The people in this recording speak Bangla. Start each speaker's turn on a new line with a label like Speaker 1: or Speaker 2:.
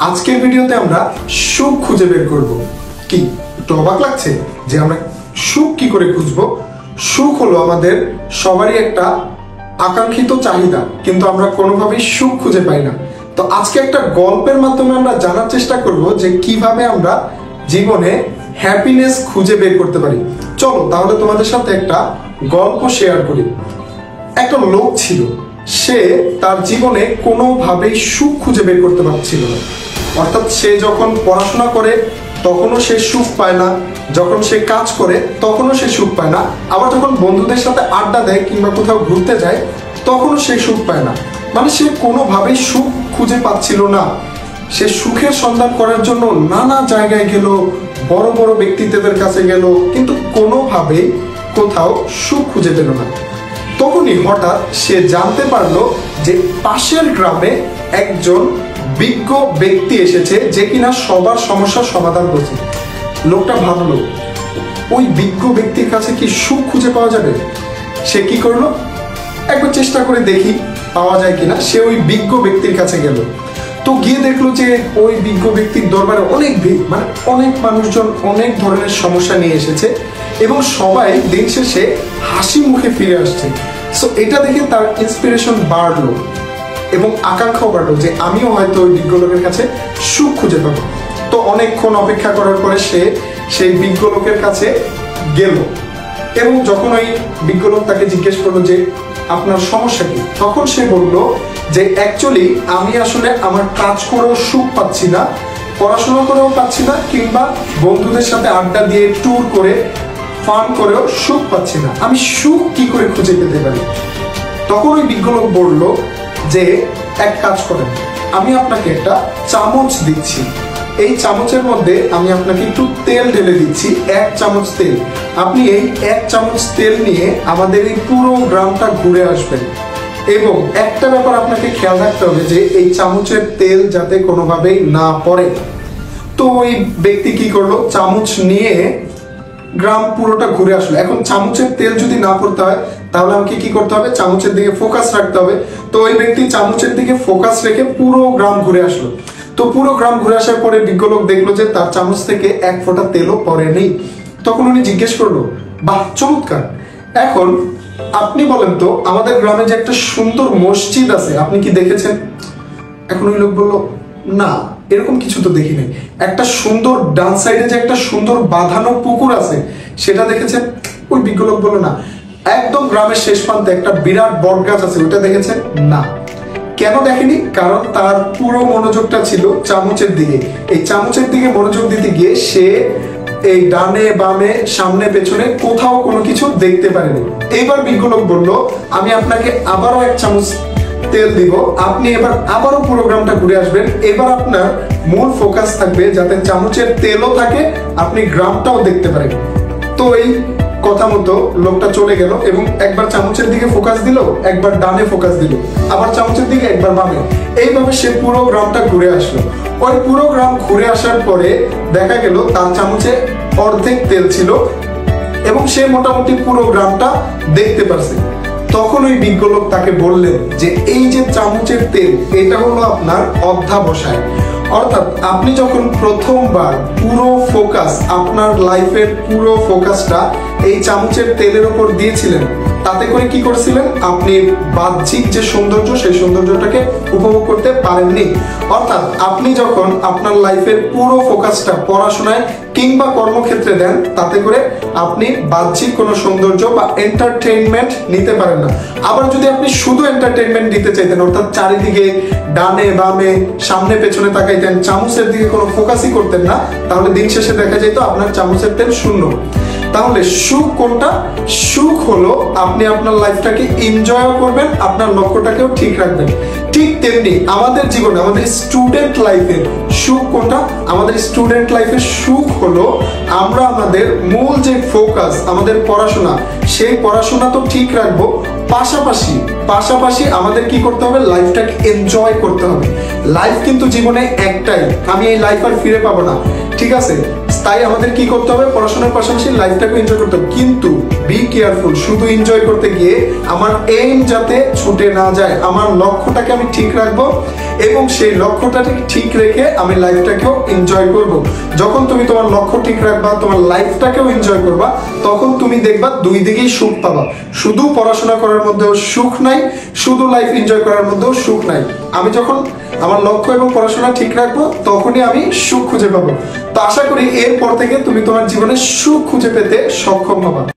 Speaker 1: আজকের ভিডিওতে আমরা সুখ খুঁজে বের করব। কি একটু অবাক লাগছে যে আমরা সুখ কি করে খুঁজবো? সুখ হলো আমাদের সবারই একটা আকাঙ্ক্ষিত চাহিদা, কিন্তু আমরা কোনোভাবেই সুখ খুঁজে পাই না। তো আজকে একটা গল্পের মাধ্যমে আমরা জানার চেষ্টা করব যে কিভাবে আমরা জীবনে হ্যাপিনেস খুঁজে বের করতে পারি। চলো তাহলে তোমাদের সাথে একটা গল্প শেয়ার করি। একটা লোক ছিল, সে তার জীবনে কোনোভাবেই সুখ খুঁজে বের করতে পারছিল না। অর্থাৎ সে যখন পড়াশোনা করে তখনও সে সুখ পায় না, যখন সে কাজ করে তখনও সে সুখ পায় না, আবার যখন বন্ধুদের সাথে আড্ডা দেয় কিংবা কোথাও ঘুরতে যায় তখনও সে সুখ পায় না। মানে সে কোনোভাবেই সুখ খুঁজে পাচ্ছিল না। সে সুখের সন্ধান করার জন্য নানা জায়গায় গেল, বড় বড় ব্যক্তিত্বের কাছে গেল, কিন্তু কোনোভাবেই কোথাও সুখ খুঁজে পেল না। তখনই হঠাৎ সে জানতে পারলো যে পাশের গ্রামে একজন বিজ্ঞ ব্যক্তি এসেছে, যে কিনা সবার সমস্যার সমাধান করছে। লোকটা ভাবলো ওই বিজ্ঞ ব্যক্তির কাছে কি সুখ খুঁজে পাওয়া যাবে। সে কি করলো, একবার চেষ্টা করে দেখি পাওয়া যায় কিনা। সে ওই বিজ্ঞ ব্যক্তির কাছে গেল। তো গিয়ে দেখলো যে ওই বিজ্ঞ ব্যক্তির দরবারে অনেক ভিড়, মানে অনেক মানুষজন অনেক ধরনের সমস্যা নিয়ে এসেছে এবং সবাই দিন শেষে হাসি মুখে ফিরে আসছে। সো এটা দেখে তার ইন্সপিরেশন বাড়লো এবং আকাঙ্ক্ষাও বাড়লো যে আমিও হয়তো ওই বিজ্ঞ লোকের কাছে সুখ খুঁজে পাবো। তো অনেকক্ষণ অপেক্ষা করার পরে সে সেই বিজ্ঞ লোকের কাছে গেল এবং যখন ওই বিজ্ঞ লোক তাকে জিজ্ঞেস করলো যে আপনার সমস্যা কি, তখন সে বলল যে অ্যাকচুয়ালি আমি আসলে আমার কাজ করেও সুখ পাচ্ছি না, পড়াশোনা করেও পাচ্ছি না, কিংবা বন্ধুদের সাথে আড্ডা দিয়ে ট্যুর করে ফান করেও সুখ পাচ্ছি না। আমি সুখ কি করে খুঁজে পেতে পারি? তখন ওই বিজ্ঞ লোক বলল যে এক কাজ করেন, আমি আপনাকে একটা চামচ দিচ্ছি, এই চামচের মধ্যে আমি আপনাকে একটু তেল ঢেলে দিচ্ছি, 1 চামচ তেল। আপনি এই 1 চামচ তেল নিয়ে আমাদের এই পুরো গ্রামটা ঘুরে আসবেন এবং একটা ব্যাপার আপনাকে খেয়াল রাখতে হবে যে এই চামচের তেল যাতে কোনোভাবেই না পড়ে। তো ওই ব্যক্তি কি করলো, চামচ নিয়ে গ্রাম পুরোটা ঘুরে আসলো। এখন চামচের তেল যদি না পড়তে হয় তাহলে আমাকে কি করতে হবে, চামচের দিকে ফোকাস রাখতে হবে। তো ওই ব্যক্তি চামচের দিকে ফোকাস রেখে পুরো গ্রাম ঘুরে আসলো। তো পুরো গ্রাম ঘুরে আসার পরে বিজ্ঞ লোক দেখলো যে তার চামচ থেকে 1 ফোঁটা তেলও পড়েনি। তখন উনি জিজ্ঞেস করলো, বাহ চমৎকার, এখন আপনি বলেন তো আমাদের গ্রামে যে একটা সুন্দর মসজিদ আছে আপনি কি দেখেছেন? এখন ওই লোক বললো, না এরকম কিছু তো দেখি নাই। একটা সুন্দর ডান সাইডে যে একটা সুন্দর বাঁধানো পুকুর আছে সেটা দেখেছেন? ওই বিজ্ঞ লোক বললো, না। একদম গ্রামের শেষ প্রান্তে একটা বিরাট বট গাছ আছে, ওটা দেখেছেন? না। কেন দেখেনি? কারণ তার পুরো মনোযোগটা ছিল চামচের দিকে। এই চামচের দিকে মনোযোগ দিতে গিয়ে সে এই ডানে বামে সামনে পেছনে কোথাও কোনো কিছু দেখতে পারেনি। এইবার বিজ্ঞ লোক বলল, আমি আপনাকে আবারও 1 চামচ তেল দিব, আপনি এবার আবারও প্রোগ্রামটা ঘুরে আসবেন। এবার আপনার মূল ফোকাস থাকবে যাতে চামচের তেলও থাকে, আপনি গ্রামটাও দেখতে পারেন। তো এই কথা মতো লোকটা চলে গেল এবং একবার চামচের দিকে ফোকাস দিল, একবার ডানে ফোকাস দিল, আবার চামচের দিকে, একবার বামে। এইভাবে সে পুরো গ্রামটা ঘুরে আসলো। ওই পুরো গ্রাম ঘুরে আসার পরে দেখা গেল তার চামচে অর্ধেক তেল ছিল এবং সে মোটামুটি পুরো গ্রামটা দেখতে পারছে। তখন ওই বিজ্ঞ লোক তাকে বললেন যে এই যে চামচের তেল, এটা হলো আপনার অধ্যাবসায়। অর্থাৎ আপনি যখন প্রথমবার পুরো ফোকাস, আপনার লাইফের পুরো ফোকাসটা এই চামচের তেলের উপর দিয়েছিলেন, তাতে করে কি করছিলেন, আপনি বাহ্যিক যে সৌন্দর্য সেই সৌন্দর্যটাকে উপভোগ করতে পারেননি। অর্থাৎ আপনি যখন আপনার লাইফের পুরো ফোকাসটা পড়াশোনায় কিংবা কর্মক্ষেত্রে দেন, তাতে করে আপনি বাহ্যিক কোনো সৌন্দর্য বা এন্টারটেইনমেন্ট নিতে পারেন না। আবার যদি আপনি শুধু এন্টারটেইনমেন্ট নিতে চাইতেন, অর্থাৎ চারিদিকে ডানে বামে সামনে পেছনে তাকাইতেন, চামচের দিকে কোনো ফোকাসই করতেন না, তাহলে দিন শেষে দেখা যেত আপনার চামচের তেল শূন্য। তাহলে সুখ কোনটা? সুখ হলো আপনি আপনার লাইফটাকে এনজয়ও করবেন, আপনার লক্ষ্যটাকেও ঠিক রাখবেন। ঠিক তেমনি আমাদের জীবনে, আমাদের স্টুডেন্ট লাইফে সুখ কোনটা? আমাদের স্টুডেন্ট লাইফে সুখ হলো আমরা আমাদের মূল যে ফোকাস, আমাদের পড়াশোনা, সেই পড়াশোনা তো ঠিক রাখবো, পাশাপাশি আমাদের কি করতে হবে, লাইফটাকে এনজয় করতে হবে। লাইফ কিন্তু জীবনে একটাই, আমি এই লাইফ আর ফিরে পাবো না, ঠিক আছে? তাই আমাদের কি করতে হবে, পড়াশোনার পাশাপাশি লাইফটাকে এনজয় করতে হবে। কিন্তু বি কেয়ারফুল, শুধু এনজয় করতে গিয়ে আমার এইম যাতে ছুটে না যায়, আমার লক্ষ্যটাকে আমি ঠিক রাখবো এবং সেই লক্ষ্যটাকে ঠিক রেখে আমি লাইফটাকেও এনজয় করব। যখন তুমি তোমার লক্ষ্য ঠিক রাখবা, তোমার লাইফটাকেও এনজয় করবা, তখন তুমি দেখবা দুই দিকেই সুখ পাবা। শুধু পড়াশোনা করার মধ্যেও সুখ নাই, শুধু লাইফ এনজয় করার মধ্যেও সুখ নাই। আমি যখন আমার লক্ষ্য এবং পড়াশোনা ঠিক রাখবো, তখনই আমি সুখ খুঁজে পাবো। তো আশা করি এরপর থেকে তুমি তোমার জীবনে সুখ খুঁজে পেতে সক্ষম হবা।